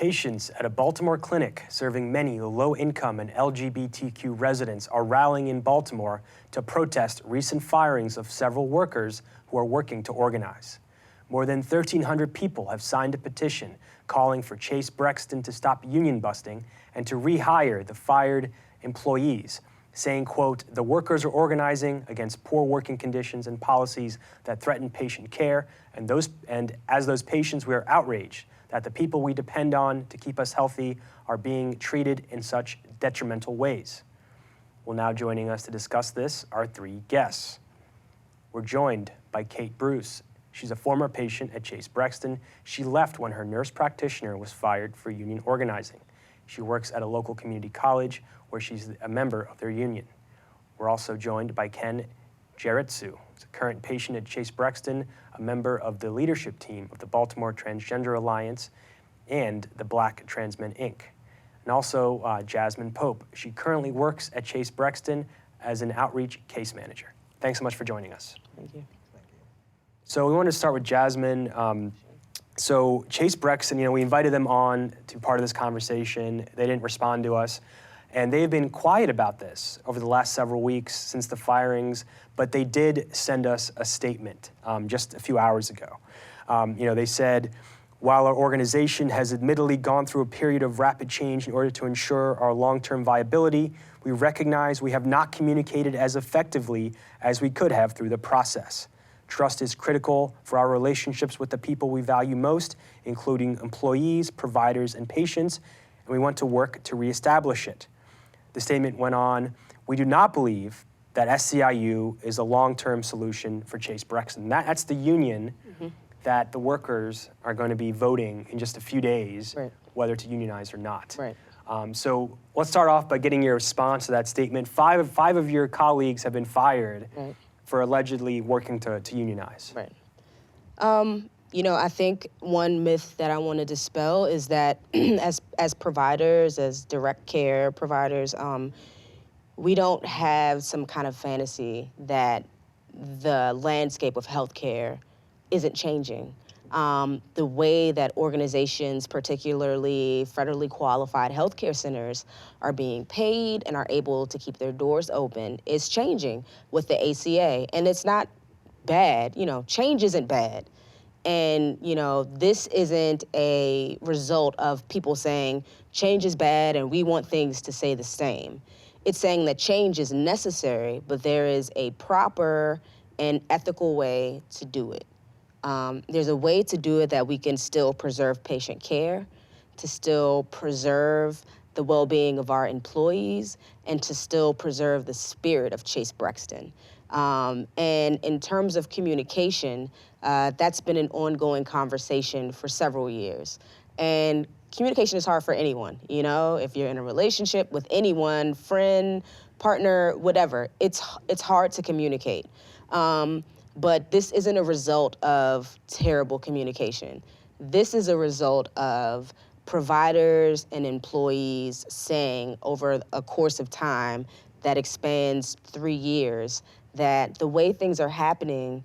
Patients at a Baltimore clinic serving many low-income and LGBTQ residents are rallying in Baltimore to protest recent firings of several workers who are working to organize. More than 1,300 people have signed a petition calling for Chase Brexton to stop union busting and to rehire the fired employees, saying, quote, "The workers are organizing against poor working conditions and policies that threaten patient care, and as those patients, we are outraged that the people we depend on to keep us healthy are being treated in such detrimental ways." Well, now joining us to discuss this are three guests. We're joined by Kate Bruce. She's a former patient at Chase Brexton. She left when her nurse practitioner was fired for union organizing. She works at a local community college where she's a member of their union. We're also joined by Ken Jaretsu, who's a current patient at Chase Brexton, a member of the leadership team of the Baltimore Transgender Alliance and the Black Trans Men, Inc. And also Jasmine Pope. She currently works at Chase Brexton as an outreach case manager. Thanks so much for joining us. Thank you. So we want to start with Jasmine. So Chase Brexton, we invited them on to part of this conversation. They didn't respond to us. And they've been quiet about this over the last several weeks since the firings, but they did send us a statement just a few hours ago. They said, "While our organization has admittedly gone through a period of rapid change in order to ensure our long-term viability, we recognize we have not communicated as effectively as we could have through the process. Trust is critical for our relationships with the people we value most, including employees, providers, and patients, and we want to work to reestablish it." The statement went on, "We do not believe that SCIU is a long-term solution for Chase Brexton." That's the union that the workers are going to be voting in just a few days, right, whether to unionize or not. Right. So let's start off by getting your response to that statement. Five of your colleagues have been fired right, for allegedly working to unionize. Right. I think one myth that I want to dispel is that as providers, as direct care providers, we don't have some kind of fantasy that the landscape of healthcare isn't changing. The way that organizations, particularly federally qualified healthcare centers, are being paid and are able to keep their doors open is changing with the ACA. And it's not bad, change isn't bad. And, this isn't a result of people saying change is bad and we want things to stay the same. It's saying that change is necessary, but there is a proper and ethical way to do it. There's a way to do it that we can still preserve patient care, to still preserve the well-being of our employees, and to still preserve the spirit of Chase Brexton. And in terms of communication, that's been an ongoing conversation for several years. And communication is hard for anyone, if you're in a relationship with anyone, friend, partner, whatever, it's hard to communicate. But this isn't a result of terrible communication. This is a result of providers and employees saying over a course of time that expands 3 years that the way things are happening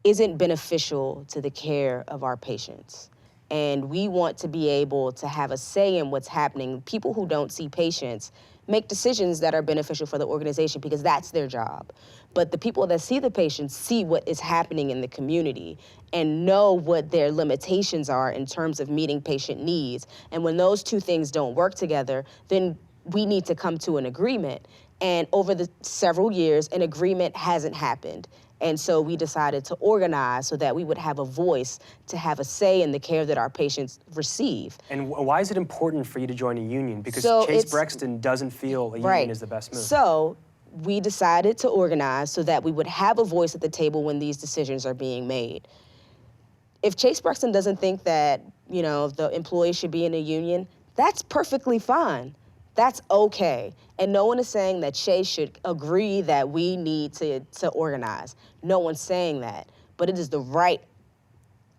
isn't beneficial to the care of our patients. And we want to be able to have a say in what's happening. People who don't see patients make decisions that are beneficial for the organization because that's their job. But the people that see the patients see what is happening in the community and know what their limitations are in terms of meeting patient needs. And when those two things don't work together, then we need to come to an agreement. And over the several years, an agreement hasn't happened. And so we decided to organize so that we would have a voice to have a say in the care that our patients receive. And why is it important for you to join a union? Because Chase Brexton doesn't feel a union is the best move. So we decided to organize so that we would have a voice at the table when these decisions are being made. If Chase Brexton doesn't think that, the employees should be in a union, that's perfectly fine. That's okay. And no one is saying that Chase should agree that we need to organize. No one's saying that. But it is the right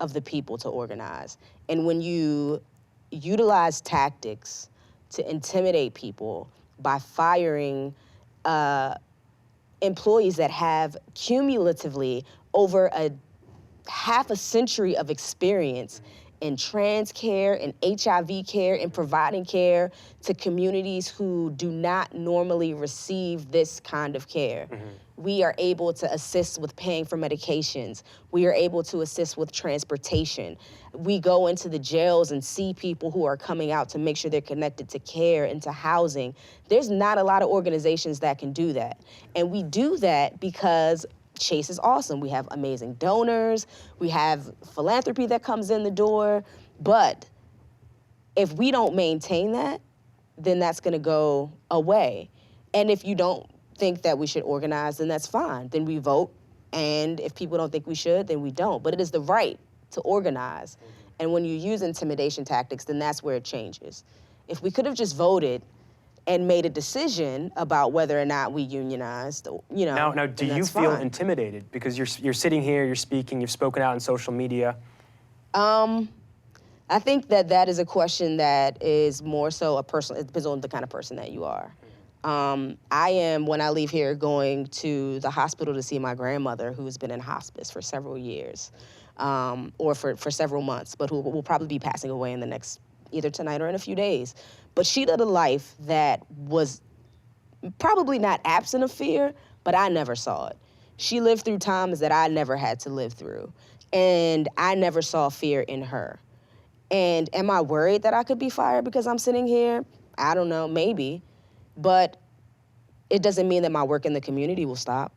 of the people to organize. And when you utilize tactics to intimidate people by firing employees that have cumulatively over half a century of experience in trans care, in HIV care, in providing care to communities who do not normally receive this kind of care. We are able to assist with paying for medications. We are able to assist with transportation. We go into the jails and see people who are coming out to make sure they're connected to care and to housing. There's not a lot of organizations that can do that. And we do that because Chase is awesome. We have amazing donors. We have philanthropy that comes in the door. But if we don't maintain that, then that's going to go away. And if you don't think that we should organize, then that's fine. Then we vote. And if people don't think we should, then we don't. But it is the right to organize. And when you use intimidation tactics, then that's where it changes. If we could have just voted and made a decision about whether or not we unionized, Now, do you feel intimidated? Because you're sitting here, you're speaking, you've spoken out on social media. I think that is a question that is more so a personal, it depends on the kind of person that you are. I am, when I leave here, going to the hospital to see my grandmother, who's been in hospice for several years, or for several months, but who will probably be passing away in the next, either tonight or in a few days. But she led a life that was probably not absent of fear, but I never saw it. She lived through times that I never had to live through, and I never saw fear in her. And am I worried that I could be fired because I'm sitting here? I don't know, maybe. But it doesn't mean that my work in the community will stop.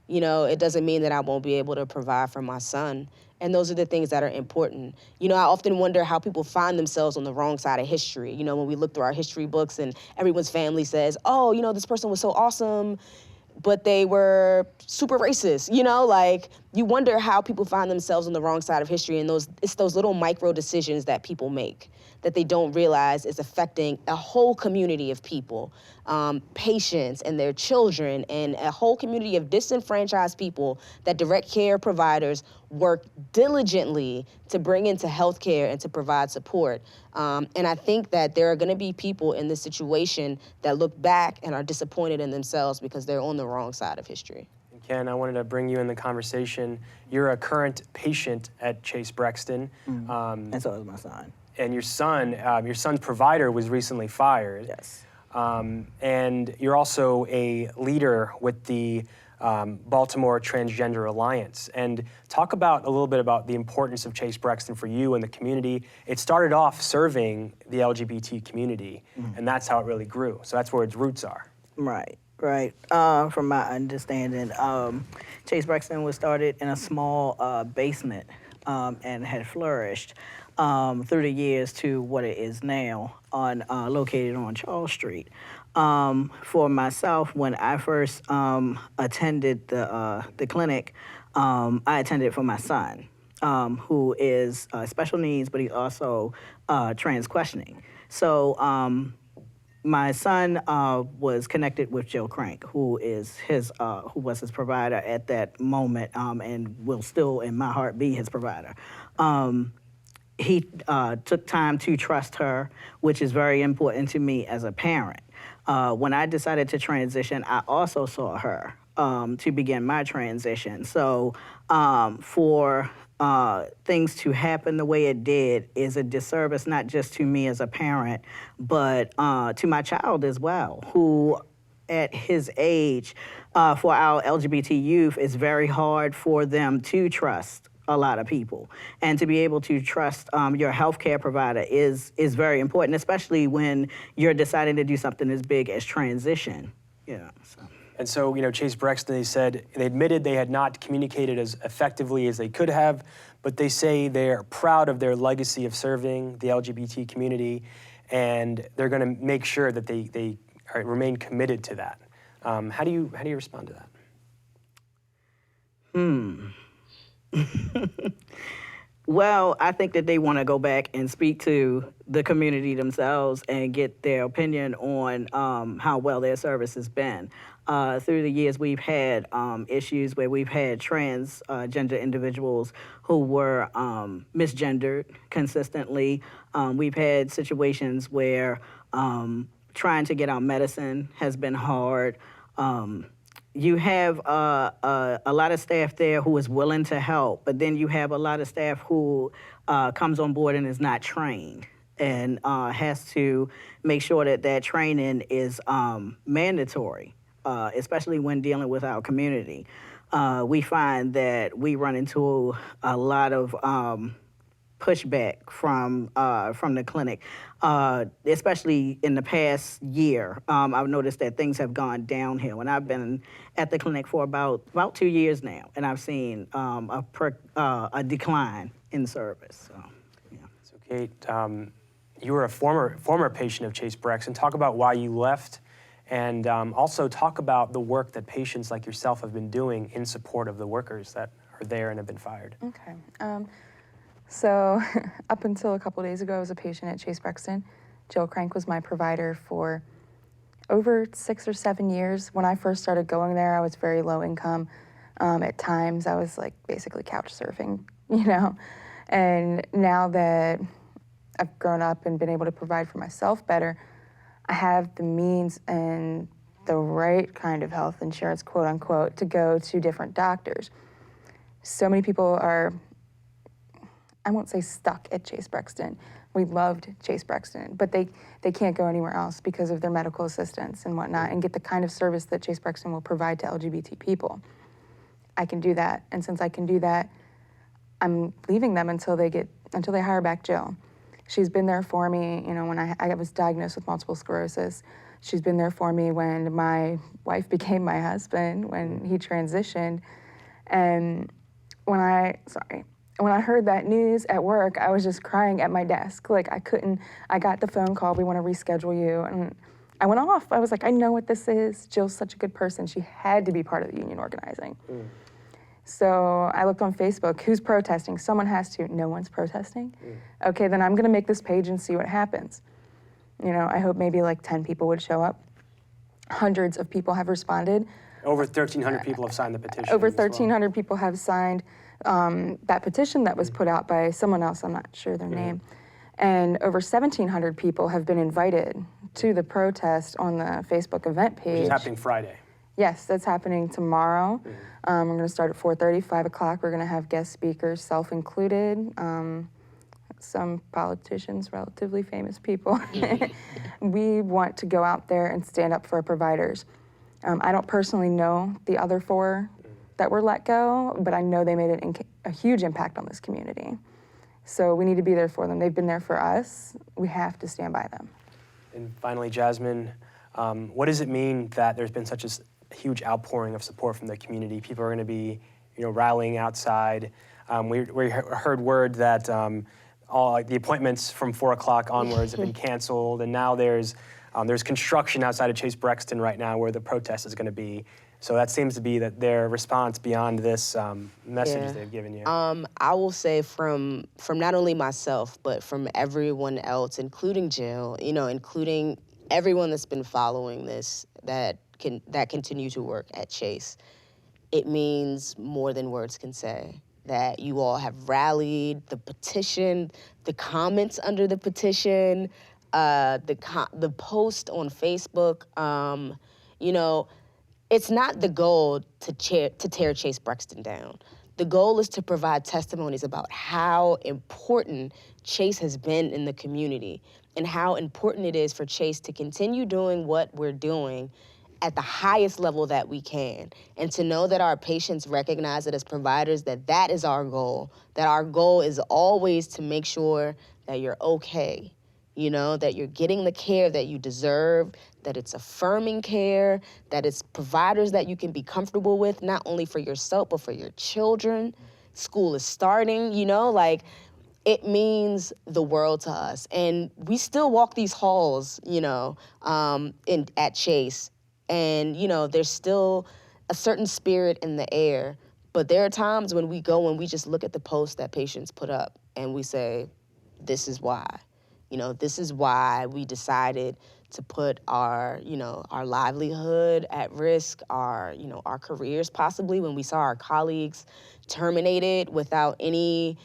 It doesn't mean that I won't be able to provide for my son. And those are the things that are important. I often wonder how people find themselves on the wrong side of history. When we look through our history books and everyone's family says, oh, this person was so awesome, but they were super racist, you wonder how people find themselves on the wrong side of history, and it's those little micro decisions that people make that they don't realize is affecting a whole community of people, patients and their children, and a whole community of disenfranchised people that direct care providers work diligently to bring into healthcare and to provide support. And I think that there are gonna be people in this situation that look back and are disappointed in themselves because they're on the wrong side of history. Ken, I wanted to bring you in the conversation. You're a current patient at Chase Brexton. And so is my son. And your son's provider was recently fired. Yes. And you're also a leader with the Baltimore Transgender Alliance. And talk a little bit about the importance of Chase Brexton for you and the community. It started off serving the LGBT community, and that's how it really grew. So that's where its roots are. Right. From my understanding, Chase Brexton was started in a small basement and had flourished through the years to what it is now, located on Charles Street. For myself, when I first attended the clinic, I attended for my son, who is special needs, but he's also trans questioning. So my son was connected with Jill Crank, who was his provider at that moment, and will still, in my heart, be his provider. He took time to trust her, which is very important to me as a parent. When I decided to transition, I also saw her to begin my transition. So for things to happen the way it did is a disservice, not just to me as a parent, but to my child as well, who at his age, for our LGBT youth, it's very hard for them to trust a lot of people. And to be able to trust your healthcare provider is very important, especially when you're deciding to do something as big as transition. And so, Chase Brexton, they admitted they had not communicated as effectively as they could have, but they say they're proud of their legacy of serving the LGBT community, and they're going to make sure that they remain committed to that. How do you respond to that? Well, I think that they want to go back and speak to the community themselves and get their opinion on how well their service has been. Through the years, we've had issues where we've had transgender individuals who were misgendered consistently. We've had situations where trying to get our medicine has been hard. you have a lot of staff there who is willing to help, but then you have a lot of staff who comes on board and is not trained and has to make sure that that training is mandatory, especially when dealing with our community. We find that we run into a lot of pushback from the clinic, especially in the past year. I've noticed that things have gone downhill, and I've been at the clinic for about 2 years now, and I've seen a decline in service. So, yeah. So, Kate, you were a former patient of Chase Brexton. Talk about why you left, and also talk about the work that patients like yourself have been doing in support of the workers that are there and have been fired. Okay. So up until a couple days ago, I was a patient at Chase Brexton. Jill Crank was my provider for over 6 or 7 years. When I first started going there, I was very low income. At times, I was like basically couch surfing, you know. And now that I've grown up and been able to provide for myself better, I have the means and the right kind of health insurance, quote unquote, to go to different doctors. So many people are, I won't say stuck at Chase Brexton. We loved Chase Brexton, but they can't go anywhere else because of their medical assistance and whatnot and get the kind of service that Chase Brexton will provide to LGBT people. I can do that, and since I can do that, I'm leaving them until they hire back Jill. She's been there for me, you know, when I was diagnosed with multiple sclerosis. She's been there for me when my wife became my husband, when he transitioned, and when I heard that news at work, I was just crying at my desk. Like I got the phone call, we want to reschedule you. And I went off. I was like, I know what this is. Jill's such a good person. She had to be part of the union organizing. So I looked on Facebook, who's protesting? Someone has to. No one's protesting? Okay, then I'm gonna make this page and see what happens. You know, I hope maybe like 10 people would show up. Hundreds of people have responded. Over 1,300 people have signed the petition. Over 1,300 people have signed that petition that was put out by someone else, I'm not sure their name. And over 1,700 people have been invited to the protest on the Facebook event page. Which is happening Friday. Yes, that's happening tomorrow. We're going to start at 4:30, 5 o'clock. We're going to have guest speakers, self-included, some politicians, relatively famous people. We want to go out there and stand up for our providers. I don't personally know the other 4 that were let go, but I know they made a huge impact on this community. So we need to be there for them. They've been there for us. We have to stand by them. And finally, Jasmine, what does it mean that there's been such a huge outpouring of support from the community? People are going to be, you know, rallying outside. We heard word that all the appointments from 4 o'clock onwards have been canceled, and now there's construction outside of Chase Brexton right now where the protest is going to be. So that seems to be that their response beyond this message they've given you. I will say from not only myself, but from everyone else, including Jill, you know, including everyone that's been following this, that continue to work at Chase, it means more than words can say. That you all have rallied, the petition, the comments under the petition, the post on Facebook, you know, it's not the goal to tear Chase Brexton down. The goal is to provide testimonies about how important Chase has been in the community and how important it is for Chase to continue doing what we're doing at the highest level that we can, and to know that our patients recognize it as providers, that is our goal, that our goal is always to make sure that you're okay, you know, that you're getting the care that you deserve, that it's affirming care, that it's providers that you can be comfortable with, not only for yourself, but for your children. School is starting, you know, like, it means the world to us. And we still walk these halls, you know, at Chase. And, you know, there's still a certain spirit in the air. But there are times when we go and we just look at the posts that patients put up and we say, this is why. You know, this is why we decided to put our, you know, our livelihood at risk, our, you know, our careers possibly, when we saw our colleagues terminated without any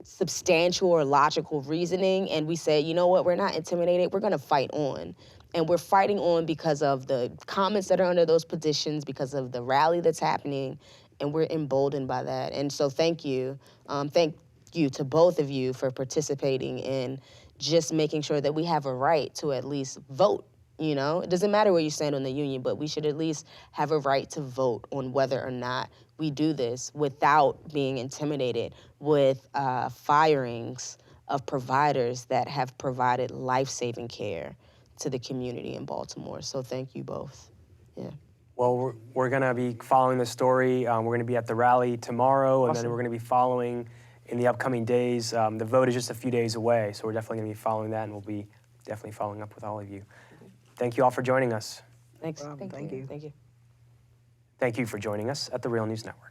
substantial or logical reasoning. And we said, you know what, we're not intimidated, we're gonna fight on. And we're fighting on because of the comments that are under those petitions, because of the rally that's happening, and we're emboldened by that. And so thank you. Thank you to both of you for participating in just making sure that we have a right to at least vote. You know, it doesn't matter where you stand on the union, but we should at least have a right to vote on whether or not we do this without being intimidated with firings of providers that have provided life-saving care to the community in Baltimore. So thank you both. Yeah. Well, we're going to be following the story. We're going to be at the rally tomorrow, and then Awesome. we're going to be following in the upcoming days. The vote is just a few days away, so we're definitely going to be following that, and we'll be definitely following up with all of you. Thank you all for joining us. Thanks. Thank you. Thank you. Thank you for joining us at the Real News Network.